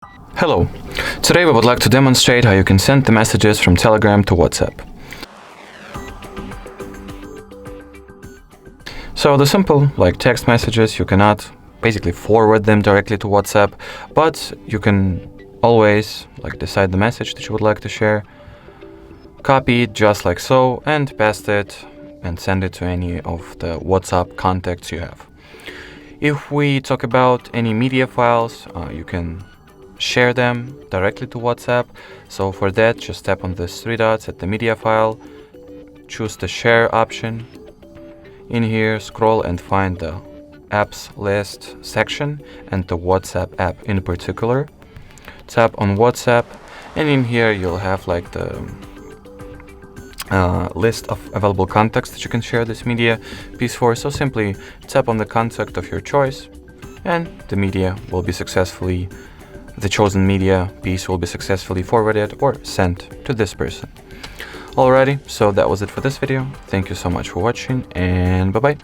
Hello! Today we would like to demonstrate how you can send the messages from Telegram to WhatsApp. So the simple, like text messages, you cannot basically forward them directly to WhatsApp, but you can always decide the message that you would like to share, copy it just like so, and paste it and send it to any of the WhatsApp contacts you have. If we talk about any media files, you can share them directly to WhatsApp. So for that, just tap on these three dots at the media file, choose the share option. In here, scroll and find the apps list section and the WhatsApp app in particular. Tap on WhatsApp, and in here you'll have the list of available contacts that you can share this media piece for. So simply tap on the contact of your choice, and the chosen media piece will be successfully forwarded or sent to this person. Alrighty, so that was it for this video. Thank you so much for watching, and bye-bye.